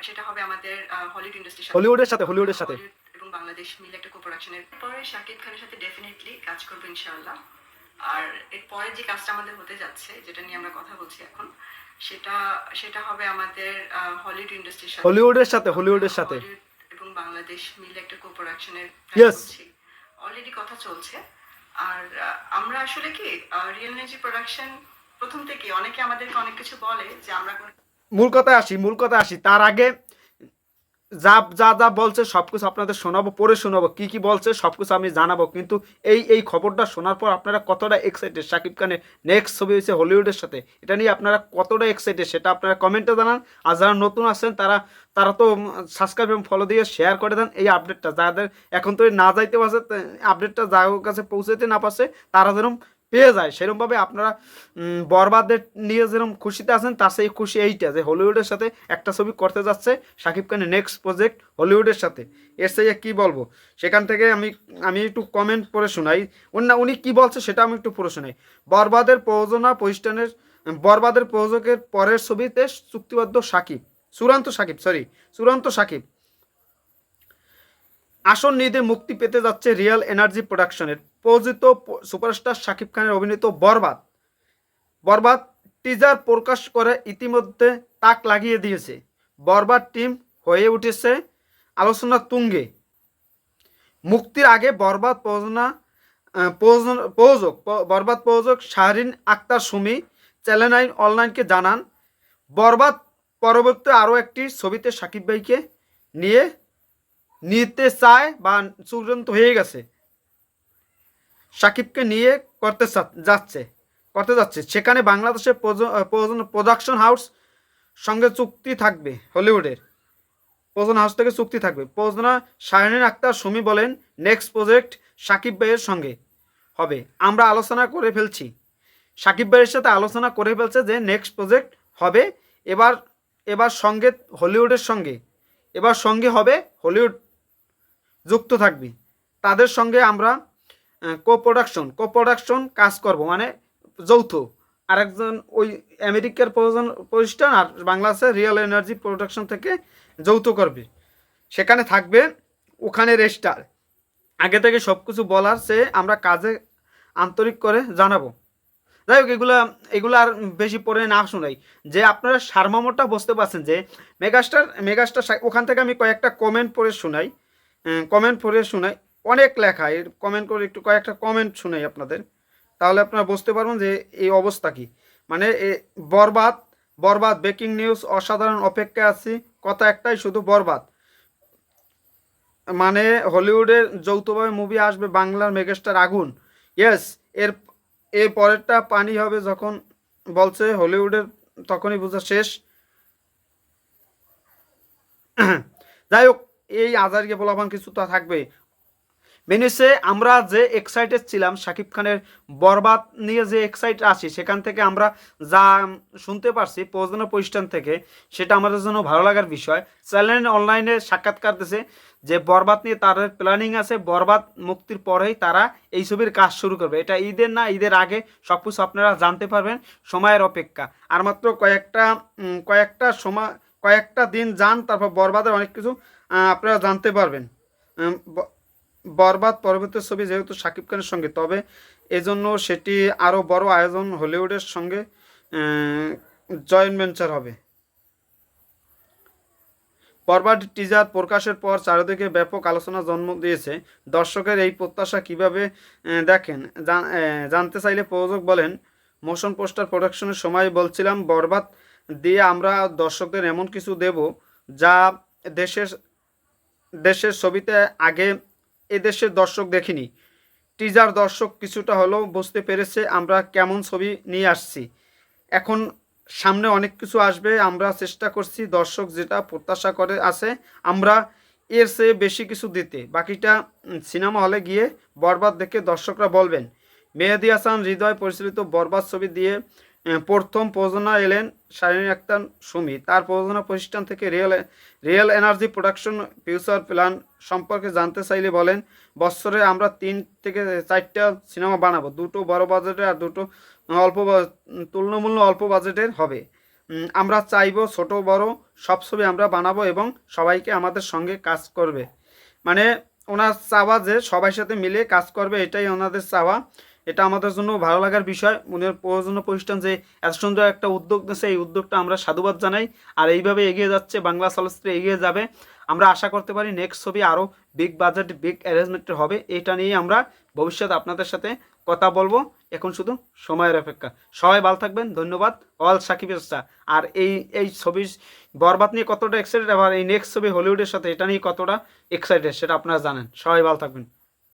সেটা হবে আমাদের হলিউডের সাথে এবং বাংলাদেশ মিলে একটা কোপ্রোডাকশনের পরে শাকিব খানের সাথে ডেফিনেটলি কাজ করবো ইনশাআল্লাহ। আর এরপরে যে কাজটা আমাদের হতে যাচ্ছে, যেটা নিয়ে আমরা কথা বলছি এখন, সেটা সেটা হবে আমাদের হলিউডের সাথে হলিউড এবং বাংলাদেশ মিলে একটা কোপ্রোডাকশনের ইয়েস। অলরেডি কথা চলছে। আর আমরা আসলে কি রিয়েল এনার্জি প্রোডাকশন প্রথম থেকে অনেকে আমাদেরকে অনেক কিছু বলে যে আমরা মূল কথায় আসি তার আগে যা যা যা বলছে সব কিছু আপনাদের শোনাবো, পড়ে শোনাবো, কি কি বলছে সব কিছু আমি জানাবো। কিন্তু এই খবরটা শোনার পর আপনারা কতটা এক্সাইটেড, শাকিব খানের নেক্সট ছবি হয়েছে হলিউডের সাথে, এটা নিয়ে আপনারা কতটা এক্সাইটেড সেটা আপনারা কমেন্টে জানান। আর যারা নতুন আছেন তারা তারা তো সাবস্ক্রাইব এবং ফলো দিয়ে শেয়ার করে দেন এই আপডেটটা, যাদের এখন তো না যাইতে পারছে আপডেটটা যার কাছে পৌঁছাতে না পারছে তারা যেরকম পেয়ে যায়, সেরকমভাবে আপনারা বরবাদের নিয়ে যেরকম খুশিতে আছেন তার সেই খুশি এইটা যে হলিউডের সাথে একটা ছবি করতে যাচ্ছে শাকিব খানের নেক্সট প্রজেক্ট হলিউডের সাথে। এর থেকে কী বলবো, সেখান থেকে আমি একটু কমেন্ট পড়ে শোনাই। উনি কী বলছে সেটা আমি একটু পড়ে শোনাই। বরবাদের প্রযোজকের পরের ছবিতে চুক্তিবদ্ধ চূড়ান্ত সাকিব আসন্ন ঈদে মুক্তি পেতে যাচ্ছে রিয়েল এনার্জি প্রোডাকশনের প্রযোজিত সুপারস্টার শাকিব খানের অভিনীত বরবাদ টিজার প্রকাশ করে ইতিমধ্যে তাক লাগিয়ে দিয়েছে। বরবাদ টিম হয়ে উঠেছে আলোচনার তুঙ্গে। মুক্তির আগে বরবাদ প্রযোজক শাহরিন আক্তার সুমি চ্যানেল 9 অনলাইনকে জানান, বরবাদ পরবর্তী আরও একটি ছবিতে শাকিব ভাইকে নিতে চায় বা চূড়ান্ত হয়ে গেছে, শাকিবকে নিয়ে করতে যাচ্ছে। সেখানে বাংলাদেশের প্রোডাকশন হাউস সঙ্গে চুক্তি থাকবে। হলিউডের প্রযোজনা হাউস থেকে চুক্তি থাকবে। প্রযোজনা শাহরিন আক্তার সুমি বলেন, নেক্সট প্রজেক্ট শাকিব ভাইয়ের সঙ্গে হবে। আমরা আলোচনা করে ফেলছি, শাকিব ভাইয়ের সাথে আলোচনা করে ফেলছে যে নেক্সট প্রজেক্ট হবে এবার সঙ্গে হবে হলিউড যুক্ত থাকবে। তাদের সঙ্গে আমরা কোপ্রোডাকশন কাজ করব, মানে যৌথ। আরেকজন ওই আমেরিকার প্রতিষ্ঠান আর বাংলাদেশের রিয়েল এনার্জি প্রোডাকশন থেকে যৌথ করবে। সেখানে থাকবে ওখানে রেস্টার। আগে থেকে সব কিছু বলার চেয়ে আমরা কাজে আন্তরিক করে জানাবো। যাই হোক, এগুলো আর বেশি পড়ে না শোনাই, যে আপনারা সারমর্মটা বুঝতে পারছেন যে মেগাস্টার ওখান থেকে আমি কয়েকটা কমেন্ট পড়ে শোনাই। অনেক লেখা, এর কমেন্ট করে একটু কয়েকটা কমেন্ট শোনাই আপনাদের, তাহলে আপনারা বুঝতে পারবেন যে এই অবস্থা কি। মানে বরবাদ ব্রেকিং নিউজ, অসাধারণ অপেক্ষায় আছি, কথা একটাই শুধু বরবাদ। মানে হলিউডের যৌথভাবে মুভি আসবে, বাংলার মেগাস্টার আগুন। ইয়েস, এর পরেরটা পানি হবে যখন বলছে হলিউডের, তখনই বোঝা শেষ। যাই হোক, এই আজারকে বলাবান কিছু তো থাকবে। মেনেছে আমরা যে এক্সাইটেড ছিলাম শাকিব খানের বরবাদ নিয়ে, যে এক্সাইটেড আছি, সেখান থেকে আমরা যা শুনতে পারছি প্রযোজনা প্রতিষ্ঠান থেকে, সেটা আমাদের জন্য ভালো লাগার বিষয়। চ্যানেল অনলাইনে সাক্ষাৎকার দিয়েছে যে বরবাদ নিয়ে তাদের প্ল্যানিং আছে, বরবাদ মুক্তির পরেই তারা এই ছবির কাজ শুরু করবে। এটা ঈদের না ঈদের আগে সব কিছু আপনারা জানতে পারবেন, সময়ের অপেক্ষা। আর মাত্র কয়েকটা দিন যান, তারপর বরবাদের অনেক কিছু আপনারা জানতে পারবেন। বরবাদ পরবর্তী ছবি যেহেতু শাকিব খানের সঙ্গে, তবে এজন্য সেটি আরও বড় আয়োজন, হলিউডের সঙ্গে জয়েন্ট ভেঞ্চার হবে। বরবাদ টিজার প্রকাশের পর চারিদিকে ব্যাপক আলোচনা জন্ম দিয়েছে। দর্শকের এই প্রত্যাশা কিভাবে দেখেন জানতে চাইলে প্রযোজক বলেন, মোশন পোস্টার প্রোডাকশনের সময় বলছিলাম, বরবাদ দিয়ে আমরা দর্শকদের এমন কিছু দেব যা দেশের ছবিতে আগে এদেশের দর্শক দেখিনি। টিজার দর্শক কিছুটা হলেও বুঝতে পেরেছে আমরা কেমন ছবি নিয়ে আসছি। এখন সামনে অনেক কিছু আসবে, আমরা চেষ্টা করছি দর্শক যেটা প্রত্যাশা করে আছে আমরা এর চেয়ে বেশি কিছু দিতে। বাকিটা সিনেমা হলে গিয়ে বরবাদ দেখে দর্শকরা বলবেন। মেহেদী হাসান হৃদয় পরিচালিত বরবাদ ছবি দিয়ে প্রথম প্রযোজনা এলেন শাহরিন আক্তার সুমি। তার প্রযোজনা প্রতিষ্ঠান থেকে real energy production future plan সম্পর্কে জানতে চাইলে বলেন, বছরে আমরা 3 থেকে 4টা সিনেমা বানাবো, দুটো বড় বাজেটের আর দুটো তুলনামূল্য অল্প বাজেটের হবে। আমরা চাইবো ছোট বড় সব ছবি আমরা বানাবো এবং সবাইকে আমাদের সঙ্গে কাজ করবে, মানে ওনার চাওয়া যে সবার সাথে মিলে কাজ করবে, এটাই ওনাদের চাওয়া। এটা আমাদের জন্য ভালো লাগার বিষয়। উনার প্রয়োজনীয় প্রতিষ্ঠান যে এত সুন্দর একটা উদ্যোগ নিয়েছে, এই উদ্যোগটা আমরা সাধুবাদ জানাই। আর এইভাবে এগিয়ে যাচ্ছে, বাংলা চলচ্চিত্র এগিয়ে যাবে। আমরা আশা করতে পারি নেক্সট ছবি আরও বিগ বাজেট বিগ অ্যারেঞ্জমেন্টের হবে। এটা নিয়ে আমরা ভবিষ্যতে আপনাদের সাথে কথা বলবো। এখন শুধু সময়ের অপেক্ষা। সবাই ভালো থাকবেন, ধন্যবাদ। অল সাকিবের স্টার। আর এই ছবি বরবাদ নিয়ে কতটা এক্সাইটেড, আবার এই নেক্সট ছবি হলিউডের সাথে এটা নিয়ে কতটা এক্সাইটেড সেটা আপনারা জানেন। সবাই ভালো থাকবেন।